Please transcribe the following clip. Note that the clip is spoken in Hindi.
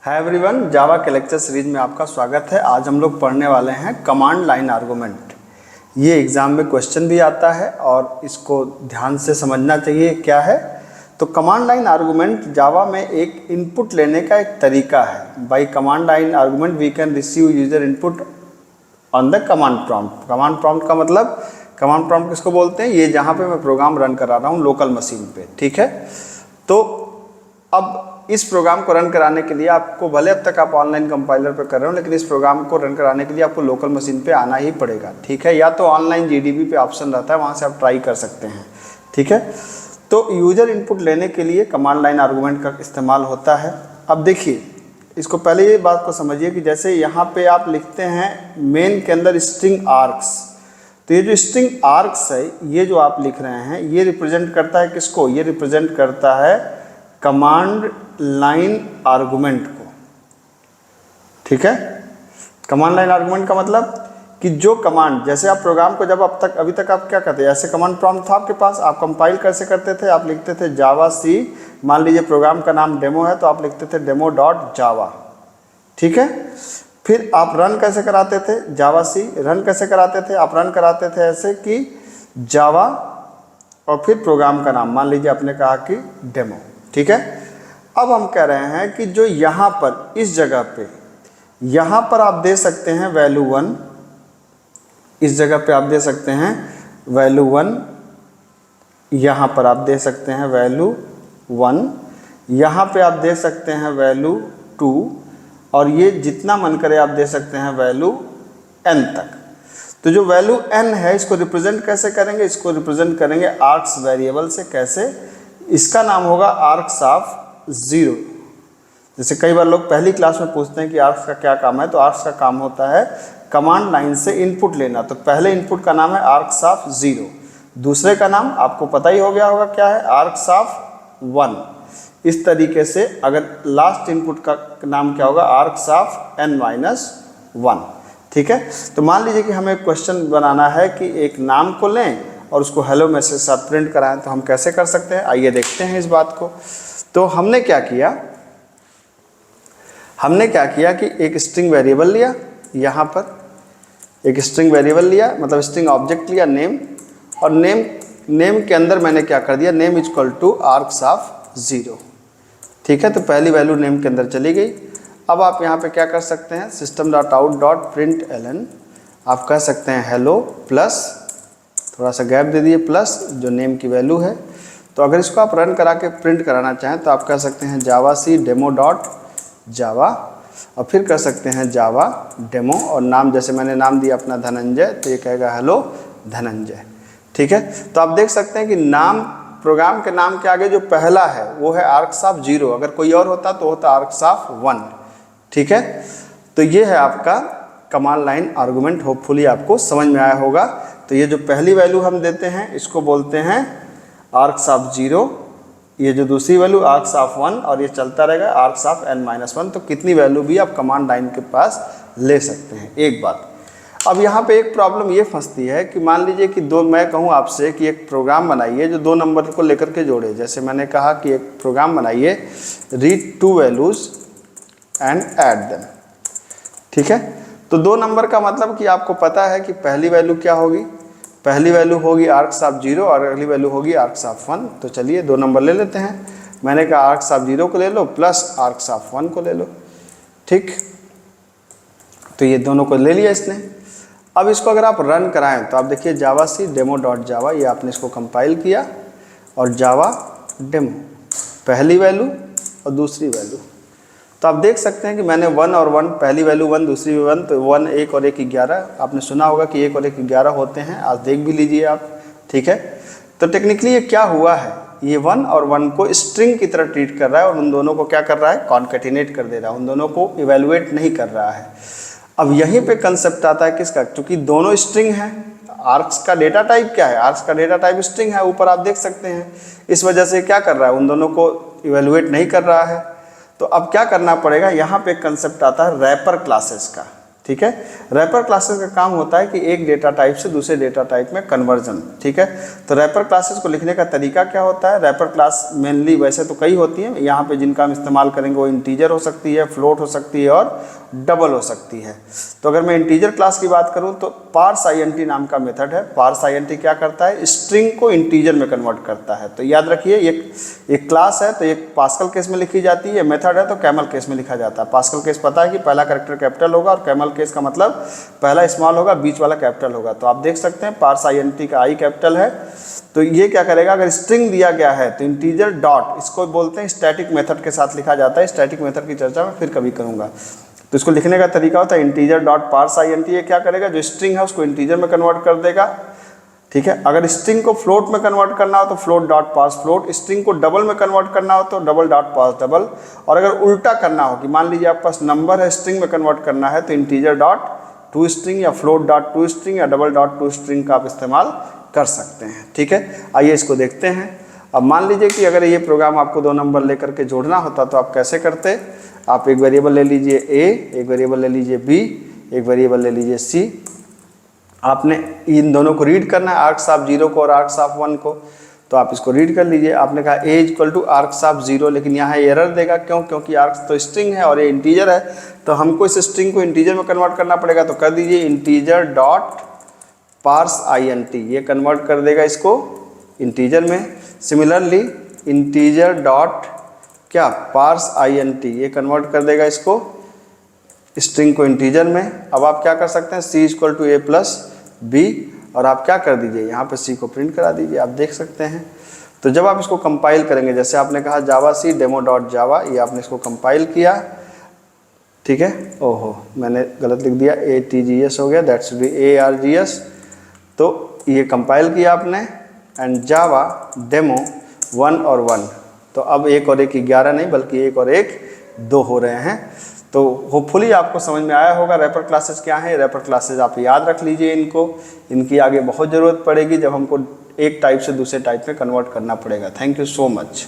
हाय एवरीवन, जावा के लेक्चर सीरीज में आपका स्वागत है। आज हम लोग पढ़ने वाले हैं कमांड लाइन आर्गुमेंट। ये एग्ज़ाम में क्वेश्चन भी आता है और इसको ध्यान से समझना चाहिए क्या है। तो कमांड लाइन आर्गुमेंट जावा में एक इनपुट लेने का एक तरीका है। By command line argument we can receive user input on the command prompt. Command prompt का मतलब, कमांड प्रॉम्प्ट किसको बोलते हैं? ये जहाँ पे मैं प्रोग्राम रन करा रहा हूँ लोकल मशीन पे, ठीक है। तो अब इस प्रोग्राम को रन कराने के लिए आपको, भले अब तक आप ऑनलाइन कंपाइलर पे कर रहे हो, लेकिन इस प्रोग्राम को रन कराने के लिए आपको लोकल मशीन पे आना ही पड़ेगा, ठीक है। या तो ऑनलाइन जीडीबी पे ऑप्शन रहता है, वहाँ से आप ट्राई कर सकते हैं, ठीक है। तो यूजर इनपुट लेने के लिए कमांड लाइन आर्गुमेंट का इस्तेमाल होता है। अब देखिए, इसको पहले ये बात को समझिए कि जैसे यहाँ पे आप लिखते हैं मेन के अंदर स्ट्रिंग आर्क्स, तो ये जो स्ट्रिंग आर्क्स है, ये जो आप लिख रहे हैं, ये रिप्रेजेंट करता है किसको? ये रिप्रेजेंट करता है कमांड लाइन आर्गुमेंट को, ठीक है। कमांड लाइन आर्गुमेंट का मतलब कि जो कमांड, जैसे आप प्रोग्राम को जब अभी तक आप क्या करते हैं, ऐसे कमांड प्रॉम्प्ट था आपके पास, आप कंपाइल कैसे करते थे? आप लिखते थे जावा सी, मान लीजिए प्रोग्राम का नाम डेमो है तो आप लिखते थे डेमो डॉट जावा, ठीक है। फिर आप रन कैसे कराते थे? जावा सी रन कैसे कराते थे? आप रन कराते थे ऐसे कि जावा और फिर प्रोग्राम का नाम, मान लीजिए आपने कहा कि डेमो, ठीक है। अब हम कह रहे हैं कि जो यहाँ पर इस जगह पे, यहाँ पर आप दे सकते हैं वैल्यू 1, इस जगह पे आप दे सकते हैं वैल्यू 1, यहाँ पर आप दे सकते हैं वैल्यू 1, यहाँ पे आप दे सकते हैं वैल्यू 2, और ये जितना मन करे आप दे सकते हैं वैल्यू n तक। तो जो वैल्यू n है, इसको रिप्रेजेंट कैसे करेंगे? इसको रिप्रेजेंट करेंगे आर्क्स वेरिएबल से। कैसे? इसका नाम होगा आर्क्स ऑफ 0। जैसे कई बार लोग पहली क्लास में पूछते हैं कि आर्क्स का क्या काम है, तो आर्क्स का काम होता है कमांड लाइन से इनपुट लेना। तो पहले इनपुट का नाम है आर्क्स ऑफ 0, दूसरे का नाम आपको पता ही हो गया होगा क्या है, आर्क्स ऑफ 1। इस तरीके से अगर लास्ट इनपुट का नाम क्या होगा, आर्क्स ऑफ n-1, ठीक है। तो मान लीजिए कि हमें क्वेश्चन बनाना है कि एक नाम को लें और उसको हेलो मैसेज साथ प्रिंट कराएं, तो हम कैसे कर सकते हैं? आइए देखते हैं इस बात को। तो हमने क्या किया कि एक स्ट्रिंग वेरिएबल लिया, यहाँ पर एक स्ट्रिंग वेरिएबल लिया, मतलब स्ट्रिंग ऑब्जेक्ट लिया नेम, और नेम के अंदर मैंने क्या कर दिया, name is equal two arcs of 0, ठीक है। तो पहली वैल्यू नेम के अंदर चली गई। अब आप यहाँ पे क्या कर सकते हैं, system.out.println, आप कह सकते हैं हेलो प्लस, थोड़ा सा गैप दे दिए, प्लस जो नेम की वैल्यू है। तो अगर इसको आप रन करा के प्रिंट कराना चाहें तो आप कह सकते हैं जावा सी डेमो डॉट जावा, और फिर कर सकते हैं जावा डेमो, और नाम जैसे मैंने नाम दिया अपना धनंजय, तो ये कहेगा हेलो धनंजय, ठीक है। तो आप देख सकते हैं कि नाम, प्रोग्राम के नाम के आगे जो पहला है वो है आर्क्स ऑफ 0, अगर कोई और होता तो होता आर्क्स ऑफ 1, ठीक है। तो ये है आपका कमांड लाइन आर्गुमेंट। होपफुली आपको समझ में आया होगा। तो ये जो पहली वैल्यू हम देते हैं इसको बोलते हैं आर्क्स ऑफ 0, ये जो दूसरी वैल्यू आर्क्स ऑफ 1, और ये चलता रहेगा आर्क्स ऑफ n-1। तो कितनी वैल्यू भी आप कमांड लाइन के पास ले सकते हैं। एक बात, अब यहाँ पे एक प्रॉब्लम ये फंसती है कि मान लीजिए कि मैं कहूँ आपसे कि एक प्रोग्राम बनाइए जो 2 नंबर को लेकर के जोड़े। जैसे मैंने कहा कि एक प्रोग्राम बनाइए, read 2 values and add them, ठीक है। तो 2 नंबर का मतलब कि आपको पता है कि पहली वैल्यू क्या होगी, पहली वैल्यू होगी आर्क्स ऑफ 0 और अगली वैल्यू होगी आर्क्स ऑफ 1। तो चलिए 2 नंबर ले लेते हैं। मैंने कहा आर्क्स ऑफ 0 को ले लो प्लस आर्क्स ऑफ 1 को ले लो, ठीक। तो ये दोनों को ले लिया इसने। अब इसको अगर आप रन कराएं तो आप देखिए जावा सी डेमो डॉट जावा, ये आपने इसको कंपाइल किया, और जावा डेमो, पहली वैल्यू और दूसरी वैल्यू। तो आप देख सकते हैं कि मैंने 1 और 1, पहली वैल्यू 1 दूसरी 1, तो 1 1 और 1 11। आपने सुना होगा कि 1 और 1 11 होते हैं, आज देख भी लीजिए आप, ठीक है। तो टेक्निकली ये क्या हुआ है, ये 1 और 1 को स्ट्रिंग की तरह ट्रीट कर रहा है और उन दोनों को क्या कर रहा है, कॉन्केटिनेट कर दे रहा है, उन दोनों को इवेलुएट नहीं कर रहा है। अब यहीं पे कंसेप्ट आता है किसका, क्योंकि दोनों स्ट्रिंग हैं। आर्क्स का डेटा टाइप क्या है, आर्क्स का डेटा टाइप स्ट्रिंग है, ऊपर आप देख सकते हैं। इस वजह से क्या कर रहा है, उन दोनों को इवेलुएट नहीं कर रहा है। तो अब क्या करना पड़ेगा, यहाँ पे कंसेप्ट आता है रैपर क्लासेस का, ठीक है। रैपर क्लासेस का काम होता है कि एक डेटा टाइप से दूसरे डेटा टाइप में कन्वर्जन, ठीक है। तो रैपर क्लासेस को लिखने का तरीका क्या होता है? रैपर क्लास मेनली वैसे तो कई होती हैं, यहाँ पे जिनका हम इस्तेमाल करेंगे वो इंटीजर हो सकती है, फ्लोट हो सकती है और डबल हो सकती है। तो अगर मैं इंटीजर क्लास की बात करूँ तो पार्स आईएनटी नाम का मेथड है। पार्स आईएनटी क्या करता है? स्ट्रिंग को इंटीजर में कन्वर्ट करता है। तो याद रखिए एक क्लास है तो एक पास्कल केस में लिखी जाती है, मेथड है तो कैमल केस में लिखा जाता है। पास्कल केस पता है कि पहला कैरेक्टर कैपिटल होगा और कैमल केस का मतलब पहला स्मॉल होगा, बीच वाला कैपिटल होगा। तो आप देख सकते हैं पार्स आईएनटी का आई कैपिटल है। तो ये क्या करेगा? अगर स्ट्रिंग दिया गया है तो इंटीजर डॉट, इसको बोलते हैं स्टैटिक मेथड के साथ लिखा जाता है। स्टैटिक मेथड की चर्चा मैं फिर कभी करूँगा। तो इसको लिखने का तरीका होता है इंटीजर डॉट पार्स आईएनटी। ये क्या करेगा? जो स्ट्रिंग है उसको इंटीजर में कन्वर्ट कर देगा, ठीक है। अगर स्ट्रिंग को फ्लोट में कन्वर्ट करना हो तो float dot parse float, string को डबल में कन्वर्ट करना हो तो डबल डॉट पार्स डबल, और अगर उल्टा करना हो कि मान लीजिए आपके पास नंबर है स्ट्रिंग में कन्वर्ट करना है तो इंटीजर डॉट टू स्ट्रिंग या फ्लोट डॉट टू स्ट्रिंग या डबल डॉट टू स्ट्रिंग का आप इस्तेमाल कर सकते हैं, ठीक है। आइए इसको देखते हैं। अब मान लीजिए कि अगर ये प्रोग्राम आपको 2 नंबर लेकर के जोड़ना होता तो आप कैसे करते? आप एक वेरिएबल ले लीजिए a, एक वेरिएबल ले लीजिए b, एक वेरिएबल ले लीजिए c। आपने इन दोनों को रीड करना है, आर्क्स ऑफ 0 को और आर्क्स ऑफ 1 को। तो आप इसको रीड कर लीजिए। आपने कहा a equal two arcs of 0, लेकिन यहाँ एरर देगा। क्यों? क्योंकि आर्क्स तो स्ट्रिंग है और ये इंटीजर है, तो हमको इस स्ट्रिंग को इंटीजर में कन्वर्ट करना पड़ेगा। तो कर दीजिए इंटीजर डॉट पार्स आईएनटी, ये कन्वर्ट कर देगा इसको इंटीजर में। सिमिलरली इंटीजर डॉट क्या? पार्स आईएनटी, ये कन्वर्ट कर देगा इसको स्ट्रिंग को इंटीजर में। अब आप क्या कर सकते हैं? c equal to a plus b, और आप क्या कर दीजिए यहाँ पे c को प्रिंट करा दीजिए। आप देख सकते हैं। तो जब आप इसको कंपाइल करेंगे, जैसे आपने कहा जावा सी डेमो डॉट जावा, ये आपने इसको कंपाइल किया, ठीक है। ओहो, मैंने गलत लिख दिया, ATGS हो गया, दैट शुड बी ARGS। तो ये कंपाइल किया आपने, एंड जावा डेमो 1 और 1। तो अब 1 और 1 11 नहीं, बल्कि 1 और 1 2 हो रहे हैं। तो होपफुली आपको समझ में आया होगा रैपर क्लासेस क्या है। रैपर क्लासेस आप याद रख लीजिए इनको, इनकी आगे बहुत ज़रूरत पड़ेगी जब हमको एक टाइप से दूसरे टाइप में कन्वर्ट करना पड़ेगा। Thank you so much.